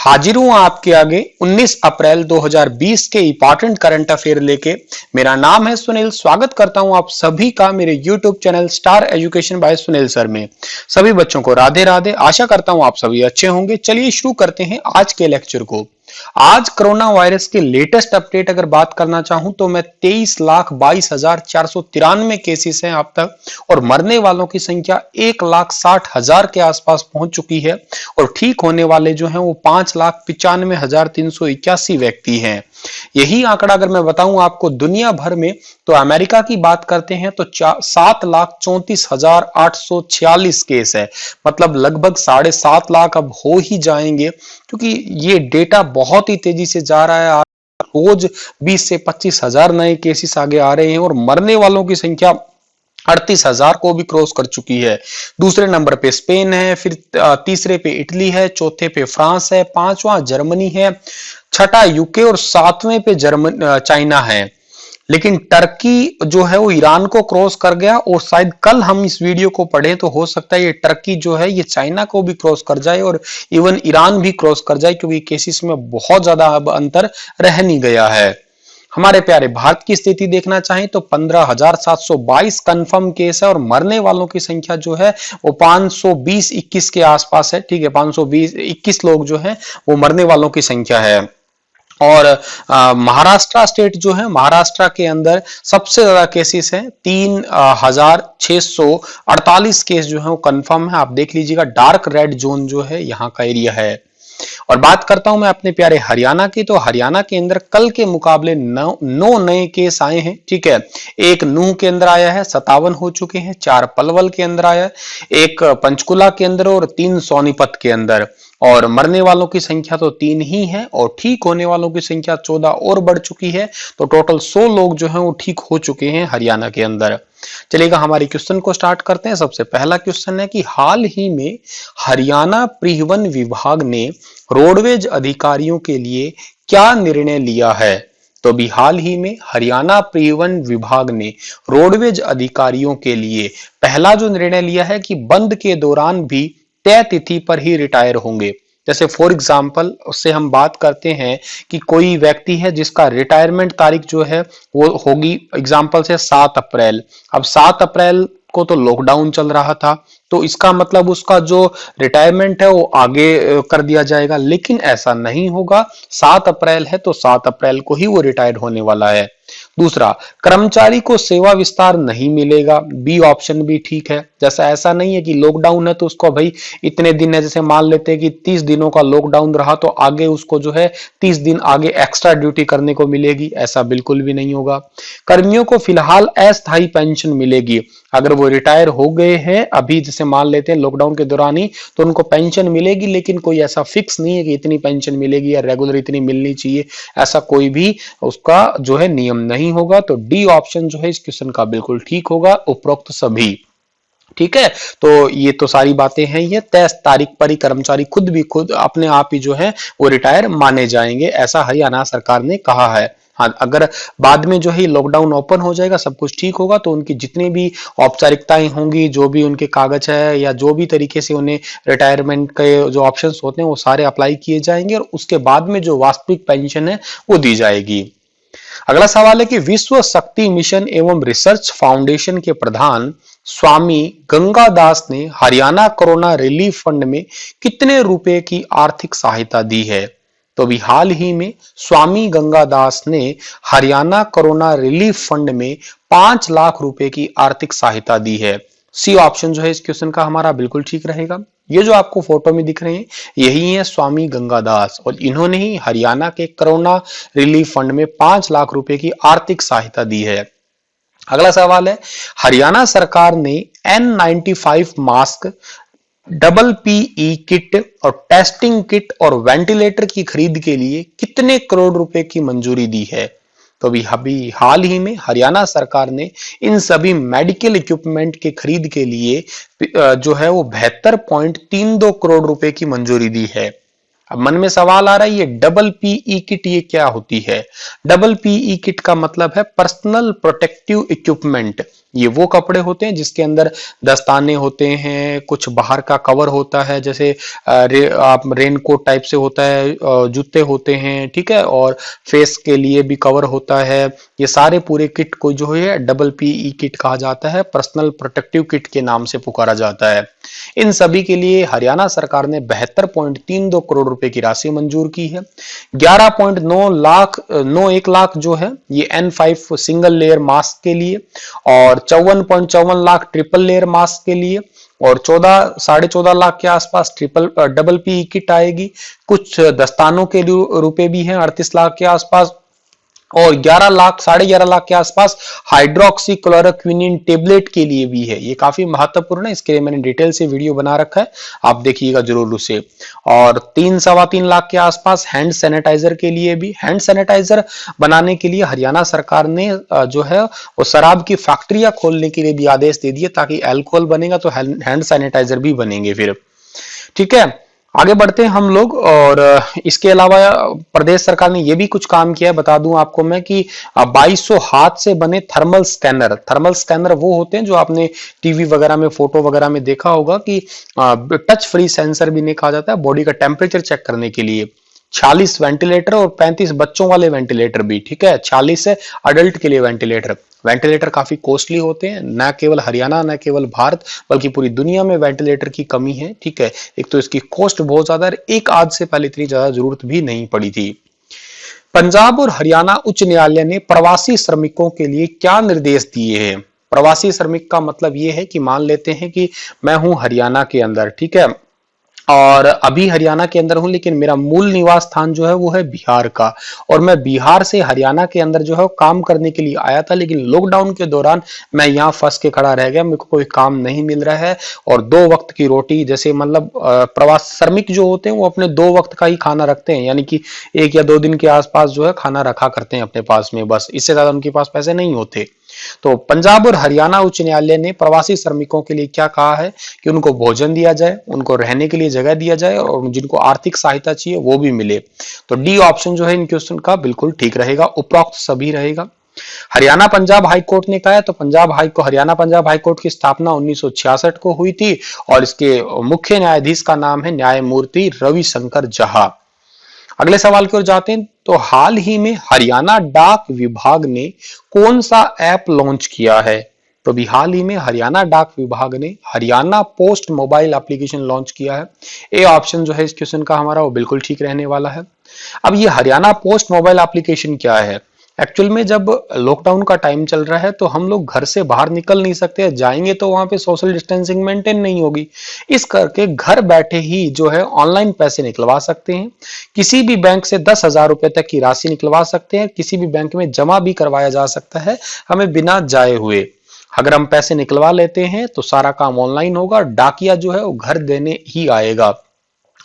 हाजिर हूं आपके आगे 19 अप्रैल 2020 के इंपॉर्टेंट करंट अफेयर लेके। मेरा नाम है सुनील। स्वागत करता हूं आप सभी का मेरे YouTube channel star education by Sunil sir में। सभी बच्चों को राधे राधे। आशा करता हूं आप सभी अच्छे होंगे। चलिए शुरू करते हैं आज के लेक्चर को। आज कोरोना वायरस के लेटेस्ट अपडेट अगर बात करना चाहूं तो मैं 23,22,493 केसेस हैं अब तक, और मरने वालों की संख्या 1,60,000 के आसपास पहुंच चुकी है, और ठीक होने वाले जो हैं वो 5,95,381 व्यक्ति हैं। यही आंकड़ा अगर मैं बताऊं आपको दुनिया भर में, तो अमेरिका की बात करते हैं तो 7,34,846 केस है। मतलब लगभग 7.5 लाख अब हो ही जाएंगे, क्योंकि ये डेटा बहुत ही तेजी से जा रहा है। रोज 20 से 25,000 नए केसेस आगे आ रहे हैं, और मरने वालों की संख्या 38,000 को भी क्रॉस कर चुकी है। दूसरे नंबर पे स्पेन है, फिर तीसरे पे इटली है, चौथे पे फ्रांस है, पांचवा जर्मनी है, छठा यूके और सातवें पे चाइना है। लेकिन टर्की जो है वो ईरान को क्रॉस कर गया, और शायद कल हम इस वीडियो को पढ़े तो हो सकता है ये टर्की जो है ये चाइना को भी क्रॉस कर जाए, और इवन ईरान भी क्रॉस कर जाए, क्योंकि केसेस में बहुत ज्यादा अब अंतर रह नहीं गया है। हमारे प्यारे भारत की स्थिति देखना चाहें तो 15,722 कंफर्म केस है, और मरने वालों की संख्या जो है वो 520-21 के आसपास है। ठीक है, 520-21 लोग जो है वो मरने वालों की संख्या है। और महाराष्ट्र स्टेट जो है, महाराष्ट्र के अंदर सबसे ज्यादा केसेस हैं। 3,648 केस जो है वो कंफर्म है। आप देख लीजिएगा, डार्क रेड जोन जो है यहाँ का एरिया है। और बात करता हूं मैं अपने प्यारे हरियाणा की, तो हरियाणा के अंदर कल के मुकाबले 9 नए केस आए हैं। ठीक है, एक नूह के अंदर आया है, 57 हो चुके हैं। 4 पलवल के अंदर आया है, एक पंचकुला के अंदर और 3 सोनीपत के अंदर। और मरने वालों की संख्या तो 3 ही है, और ठीक होने वालों की संख्या 14 और बढ़ चुकी है। तो टोटल 100 लोग जो हैं वो ठीक हो चुके हैं हरियाणा के अंदर। चलिएगा, हमारी क्वेश्चन को स्टार्ट करते हैं। सबसे पहला क्वेश्चन है कि हाल ही में हरियाणा परिवहन विभाग ने रोडवेज अधिकारियों के लिए क्या निर्णय लिया है? तो अभी हाल ही में हरियाणा परिवहन विभाग ने रोडवेज अधिकारियों के लिए पहला जो निर्णय लिया है कि बंद के दौरान भी तय तिथि पर ही रिटायर होंगे। जैसे फॉर एग्जाम्पल उससे हम बात करते हैं कि कोई व्यक्ति है जिसका रिटायरमेंट तारीख जो है वो होगी एग्जाम्पल से 7 अप्रैल। अब 7 अप्रैल को तो लॉकडाउन चल रहा था, तो इसका मतलब उसका जो रिटायरमेंट है वो आगे कर दिया जाएगा। लेकिन ऐसा नहीं होगा, 7 अप्रैल है तो 7 अप्रैल को ही वो रिटायर होने वाला है। दूसरा, कर्मचारी को सेवा विस्तार नहीं मिलेगा। बी ऑप्शन भी ठीक है। जैसा ऐसा नहीं है कि लॉकडाउन है तो उसको भाई इतने दिन है, जैसे मान लेते हैं कि 30 दिनों का लॉकडाउन रहा तो आगे उसको जो है 30 दिन आगे एक्स्ट्रा ड्यूटी करने को मिलेगी, ऐसा बिल्कुल भी नहीं होगा। कर्मियों को फिलहाल अस्थायी पेंशन मिलेगी। अगर वो रिटायर हो गए हैं अभी, जैसे मान लेते हैं लॉकडाउन के दौरान ही, तो उनको पेंशन मिलेगी, लेकिन कोई ऐसा फिक्स नहीं है कि इतनी पेंशन मिलेगी या रेगुलर इतनी मिलनी चाहिए, ऐसा कोई भी उसका जो है नियम नहीं होगा। तो डी ऑप्शन जो है इस क्वेश्चन का बिल्कुल ठीक होगा, उपरोक्त सभी। ठीक है, तो ये तो सारी बातें हैं, ये तय तारीख पर ही कर्मचारी खुद अपने आप ही जो है वो रिटायर माने जाएंगे, ऐसा हरियाणा सरकार ने कहा है। हाँ, अगर बाद में जो है लॉकडाउन ओपन हो जाएगा, सब कुछ ठीक होगा, तो उनकी जितनी भी औपचारिकताएं होंगी, जो भी उनके कागज है या जो भी तरीके से उन्हें रिटायरमेंट के जो ऑप्शंस होते हैं वो सारे अप्लाई किए जाएंगे, और उसके बाद में जो वास्तविक पेंशन है वो दी जाएगी। अगला सवाल है कि विश्व शक्ति मिशन एवं रिसर्च फाउंडेशन के प्रधान स्वामी गंगादास ने हरियाणा कोरोना रिलीफ फंड में कितने रुपए की आर्थिक सहायता दी है? तो अभी हाल ही में स्वामी गंगादास ने हरियाणा कोरोना रिलीफ फंड में 5 लाख रुपए की आर्थिक सहायता दी है। सी ऑप्शन जो है इस क्वेश्चन का हमारा बिल्कुल ठीक रहेगा। ये जो आपको फोटो में दिख रहे हैं यही है स्वामी गंगादास, और इन्होंने ही हरियाणा के कोरोना रिलीफ फंड में 5 लाख रुपए की आर्थिक सहायता दी है। अगला सवाल है, हरियाणा सरकार ने N95 mask, double PE kit और टेस्टिंग किट और वेंटिलेटर की खरीद के लिए कितने करोड़ रुपए की मंजूरी दी है? तो अभी हाल ही में हरियाणा सरकार ने इन सभी मेडिकल इक्विपमेंट के खरीद के लिए जो है वो 72.32 करोड़ रुपए की मंजूरी दी है। अब मन में सवाल आ रहा है, ये डबल पीई किट ये क्या होती है? डबल पीई किट का मतलब है पर्सनल प्रोटेक्टिव इक्विपमेंट, ये वो कपड़े होते हैं जिसके अंदर दस्ताने होते हैं, कुछ बाहर का कवर होता है, जैसे आप रेनकोट टाइप से होता है, जूते होते हैं, ठीक है, और फेस के लिए भी कवर होता है। ये सारे पूरे किट को जो है डबल पीई किट कहा जाता है, पर्सनल प्रोटेक्टिव किट के नाम से पुकारा जाता है। इन सभी के लिए हरियाणा सरकार ने 72.32 करोड़ रुपए की राशि मंजूर की है। 11.91 लाख जो है ये N5 सिंगल लेयर मास्क के लिए, और 54.54 लाख ट्रिपल लेयर मास्क के लिए, और 14 लाख के आसपास डबल पी किट आएगी। कुछ दस्तानों के रुपए भी हैं 38 लाख के आसपास, और 11 लाख के आसपास हाइड्रोक्सी क्लोरोक्विनिन टेबलेट के लिए भी है। ये काफी महत्वपूर्ण है, इसके लिए मैंने डिटेल से वीडियो बना रखा है, आप देखिएगा जरूर उसे। और 3-3.25 लाख के आसपास हैंड सैनिटाइजर के लिए भी। हैंड सैनिटाइजर बनाने के लिए हरियाणा सरकार ने जो है वो शराब की फैक्ट्रियां खोलने के लिए भी आदेश दे दिए, ताकि अल्कोहल बनेगा तो हैंड सैनिटाइजर भी बनेंगे फिर, ठीक है। आगे बढ़ते हैं हम लोग। और इसके अलावा प्रदेश सरकार ने यह भी कुछ काम किया है, बता दूं आपको मैं कि 2200 हाथ से बने थर्मल स्कैनर वो होते हैं जो आपने टीवी वगैरह में, फोटो वगैरह में देखा होगा कि टच फ्री सेंसर भी नहीं कहा जाता है, बॉडी का टेम्परेचर चेक करने के लिए। 46 वेंटिलेटर और 35 बच्चों वाले वेंटिलेटर भी, ठीक है। 40 है अडल्ट के लिए वेंटिलेटर काफी कॉस्टली होते हैं, न केवल हरियाणा, न केवल भारत, बल्कि पूरी दुनिया में वेंटिलेटर की कमी है, ठीक है। एक तो इसकी कॉस्ट बहुत ज्यादा है, एक आज से पहले इतनी ज्यादा जरूरत भी नहीं पड़ी थी। पंजाब और हरियाणा उच्च न्यायालय ने प्रवासी श्रमिकों के लिए क्या निर्देश दिए हैं। प्रवासी श्रमिक का मतलब यह है कि मान लेते हैं कि मैं हूं हरियाणा के अंदर, ठीक है, और अभी हरियाणा के अंदर हूं, लेकिन मेरा मूल निवास स्थान जो है वो है बिहार का, और मैं बिहार से हरियाणा के अंदर जो है काम करने के लिए आया था, लेकिन लॉकडाउन के दौरान मैं यहाँ फंस के खड़ा रह गया, मेरे को कोई काम नहीं मिल रहा है, और 2 वक्त की रोटी, जैसे मतलब प्रवास श्रमिक जो होते हैं वो अपने 2 वक्त का ही खाना रखते हैं, यानी कि 1 या 2 दिन के आसपास जो है खाना रखा करते हैं अपने पास में, बस इससे ज्यादा उनके पास पैसे नहीं होते। तो पंजाब और हरियाणा उच्च न्यायालय ने प्रवासी श्रमिकों के लिए क्या कहा है कि उनको भोजन दिया जाए, उनको रहने के लिए जगह दिया जाए, और जिनको आर्थिक सहायता चाहिए वो भी मिले। तो डी ऑप्शन जो है इन क्वेश्चन का बिल्कुल ठीक रहेगा, उपरोक्त सभी रहेगा। हरियाणा पंजाब हाई कोर्ट ने कहा है, तो हरियाणा पंजाब हाई कोर्ट की स्थापना 1966 को हुई थी, और इसके मुख्य न्यायाधीश का नाम है न्यायमूर्ति रविशंकर जहा। अगले सवाल की ओर जाते हैं। तो हाल ही में हरियाणा डाक विभाग ने कौन सा ऐप लॉन्च किया है। तो अभी हाल ही में हरियाणा डाक विभाग ने Haryana post mobile application launch किया है। ए ऑप्शन जो है इस क्वेश्चन का हमारा वो बिल्कुल ठीक रहने वाला है। अब ये हरियाणा पोस्ट मोबाइल एप्लीकेशन क्या है। एक्चुअल में जब लॉकडाउन का टाइम चल रहा है तो हम लोग घर से बाहर निकल नहीं सकते, जाएंगे तो वहां पे सोशल डिस्टेंसिंग मेंटेन नहीं होगी, इस करके घर बैठे ही जो है ऑनलाइन पैसे निकलवा सकते हैं। किसी भी बैंक से 10,000 रुपए तक की राशि निकलवा सकते हैं, किसी भी बैंक में जमा भी करवाया जा सकता है हमें बिना जाए हुए। अगर हम पैसे निकलवा लेते हैं तो सारा काम ऑनलाइन होगा, डाकिया जो है वो घर देने ही आएगा,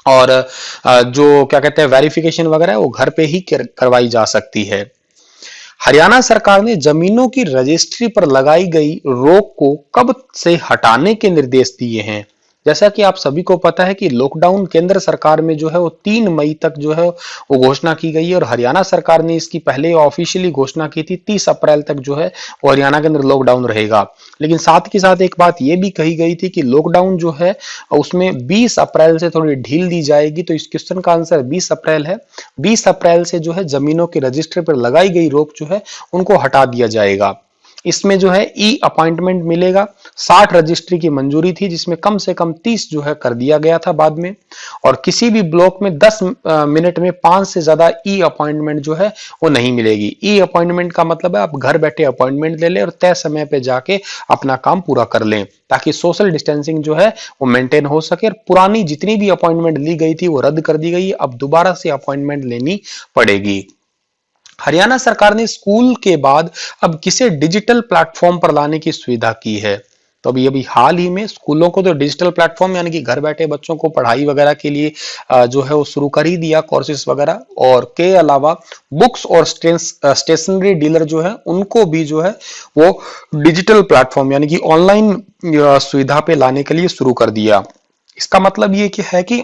और जो क्या कहते हैं वेरिफिकेशन वगैरह वो घर पे ही करवाई जा सकती है। हरियाणा सरकार ने जमीनों की रजिस्ट्री पर लगाई गई रोक को कब से हटाने के निर्देश दिए हैं। जैसा कि आप सभी को पता है कि लॉकडाउन केंद्र सरकार में जो है वो 3 मई तक जो है वो घोषणा की गई है, और हरियाणा सरकार ने इसकी पहले ऑफिशियली घोषणा की थी 30 अप्रैल तक जो है वो हरियाणा के अंदर लॉकडाउन रहेगा। लेकिन साथ के साथ एक बात ये भी कही गई थी कि लॉकडाउन जो है उसमें 20 अप्रैल से थोड़ी ढील दी जाएगी। तो इस क्वेश्चन का आंसर 20 अप्रैल है। 20 अप्रैल से जो है जमीनों की रजिस्ट्री पर लगाई गई रोक जो है उनको हटा दिया जाएगा। इसमें जो है ई अपॉइंटमेंट मिलेगा। 60 रजिस्ट्री की मंजूरी थी, जिसमें कम से कम 30 जो है कर दिया गया था बाद में, और किसी भी ब्लॉक में 10 मिनट में 5 से ज्यादा ई अपॉइंटमेंट जो है वो नहीं मिलेगी। ई अपॉइंटमेंट का मतलब है आप घर बैठे अपॉइंटमेंट ले लें और तय समय पे जाके अपना काम पूरा कर लें, ताकि सोशल डिस्टेंसिंग जो है वो मेंटेन हो सके। और पुरानी जितनी भी अपॉइंटमेंट ली गई थी वो रद्द कर दी गई, अब दोबारा से अपॉइंटमेंट लेनी पड़ेगी। हरियाणा सरकार ने स्कूल के बाद अब किसे डिजिटल प्लेटफॉर्म पर लाने की सुविधा की है। तो अभी हाल ही में स्कूलों को तो डिजिटल प्लेटफॉर्म यानी कि घर बैठे बच्चों को पढ़ाई वगैरह के लिए जो है वो शुरू कर ही दिया, कोर्सेज वगैरह, और के अलावा बुक्स और स्टेशनरी डीलर जो है उनको भी जो है वो डिजिटल प्लेटफॉर्म यानी कि ऑनलाइन सुविधा पे लाने के लिए शुरू कर दिया। इसका मतलब ये कि है कि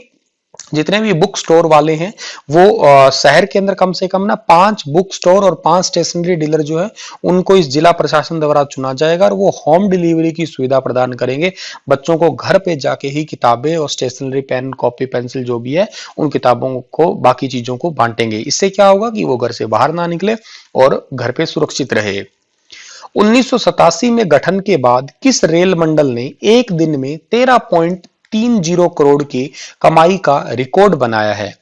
जितने भी बुक स्टोर वाले हैं वो शहर के अंदर कम से कम ना 5 बुक स्टोर और 5 स्टेशनरी डीलर जो है उनको इस जिला प्रशासन द्वारा चुना जाएगा और वो होम डिलीवरी की सुविधा प्रदान करेंगे। बच्चों को घर पे जाके ही किताबें और स्टेशनरी पेन कॉपी पेंसिल जो भी है उन किताबों को बाकी चीजों को बांटेंगे। इससे क्या होगा कि वो घर से बाहर ना निकले और घर पे सुरक्षित रहे। 1987 में गठन के बाद किस रेल मंडल ने एक दिन में 13.30 करोड़ की कमाई का रिकॉर्ड बनाया है?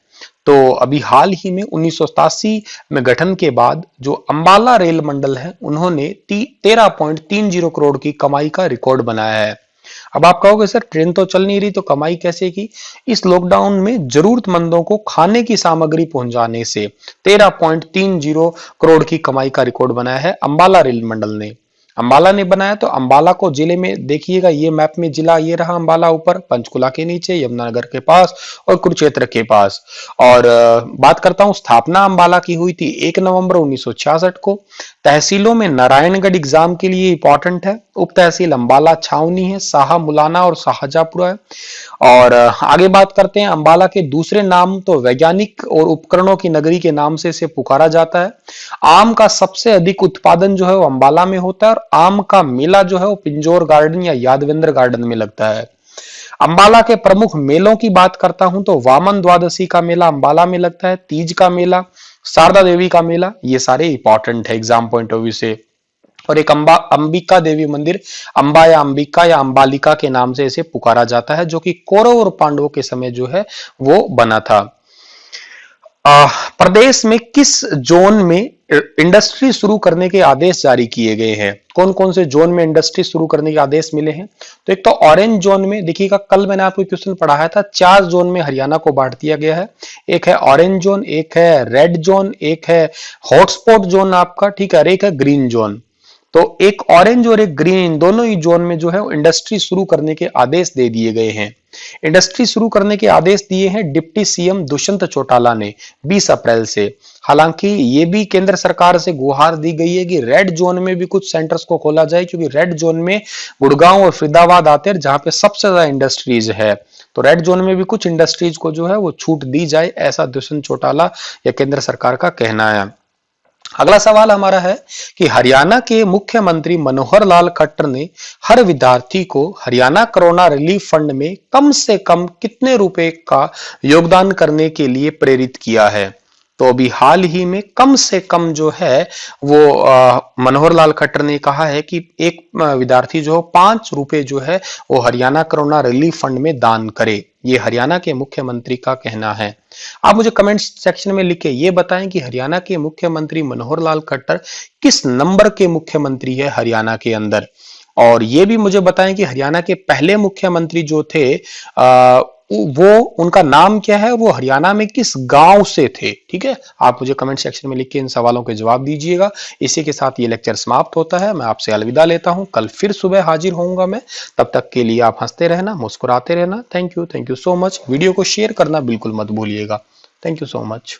तो अभी हाल ही में 1987 में गठन के बाद जो अंबाला रेल मंडल है उन्होंने 13.30 करोड़ की कमाई का रिकॉर्ड बनाया है। अब आप कहोगे सर ट्रेन तो चल नहीं रही तो कमाई कैसे की? इस लॉकडाउन में जरूरतमंदों को खाने की सामग्री पहुंचाने से 13.30 करोड़ की कमाई का रिकॉर्ड बनाया है अंबाला रेल मंडल ने। अंबाला ने बनाया तो अंबाला को जिले में देखिएगा, ये मैप में जिला ये रहा अंबाला ऊपर, पंचकुला के नीचे, यमुनानगर के पास और कुरुक्षेत्र के पास। और बात करता हूं स्थापना अंबाला की हुई थी 1 नवंबर 1966 को। तहसीलों में नारायणगढ़ एग्जाम के लिए इंपॉर्टेंट है। उप तहसील अंबाला छावनी है, साहा मुलाना और शाहजहापुरा है। और आगे बात करते हैं अंबाला के दूसरे नाम तो वैज्ञानिक और उपकरणों की नगरी के नाम से इसे पुकारा जाता है। आम का सबसे अधिक उत्पादन जो है वो अंबाला में होता है और आम का मेला जो है वो पिंजौर गार्डन या यादवेंद्र गार्डन में लगता है। अंबाला के प्रमुख मेलों की बात करता हूं तो वामन द्वादशी का मेला अंबाला में लगता है, तीज का मेला, शारदा देवी का मेला, ये सारे इंपॉर्टेंट है एग्जाम पॉइंट ऑफ व्यू से। और एक अंबिका देवी मंदिर अंबा या अंबिका या अंबालिका के नाम से इसे पुकारा जाता है, जो कि कौरव और पांडवों के समय जो है वो बना था। प्रदेश में किस जोन में इंडस्ट्री शुरू करने के आदेश जारी किए गए हैं? कौन कौन से जोन में इंडस्ट्री शुरू करने के आदेश मिले हैं? तो एक तो ऑरेंज जोन में देखिएगा, कल मैंने आपको क्वेश्चन पढ़ाया था, 4 जोन में हरियाणा को बांट दिया गया है। एक है ऑरेंज जोन, एक है रेड जोन, एक है हॉटस्पॉट जोन आपका, ठीक है, और एक है ग्रीन जोन। तो एक ऑरेंज और एक ग्रीन, इन दोनों ही जोन में जो है इंडस्ट्री शुरू करने के आदेश दे दिए गए हैं। इंडस्ट्री शुरू करने के आदेश दिए हैं डिप्टी सीएम दुष्यंत चौटाला ने 20 अप्रैल से। हालांकि ये भी केंद्र सरकार से गुहार दी गई है कि रेड जोन में भी कुछ सेंटर्स को खोला जाए, क्योंकि रेड जोन में गुड़गांव और फरीदाबाद आते हैं जहां पे सबसे ज्यादा इंडस्ट्रीज है। तो रेड जोन में भी कुछ इंडस्ट्रीज को जो है वो छूट दी जाए, ऐसा दुष्यंत चौटाला या केंद्र सरकार का कहना है। अगला सवाल हमारा है कि हरियाणा के मुख्यमंत्री मनोहर लाल खट्टर ने हर विद्यार्थी को हरियाणा कोरोना रिलीफ फंड में कम से कम कितने रुपए का योगदान करने के लिए प्रेरित किया है? तो अभी हाल ही में कम से कम जो है वो मनोहर लाल खट्टर ने कहा है कि एक विद्यार्थी जो 5 रुपए जो है वो हरियाणा कोरोना रिलीफ फंड में दान करे। ये हरियाणा के मुख्यमंत्री का कहना है। आप मुझे कमेंट सेक्शन में लिख के ये बताएं कि हरियाणा के मुख्यमंत्री मनोहर लाल खट्टर किस नंबर के मुख्यमंत्री है हरियाणा के अंदर। और ये भी मुझे बताएं कि हरियाणा के पहले मुख्यमंत्री जो थे वो उनका नाम क्या है, वो हरियाणा में किस गांव से थे। ठीक है, आप मुझे कमेंट सेक्शन में लिख के इन सवालों के जवाब दीजिएगा। इसी के साथ ये लेक्चर समाप्त होता है। मैं आपसे अलविदा लेता हूं, कल फिर सुबह हाजिर होऊंगा मैं। तब तक के लिए आप हंसते रहना, मुस्कुराते रहना। Thank you so much. Video को शेयर करना बिल्कुल मत भूलिएगा। Thank you so much.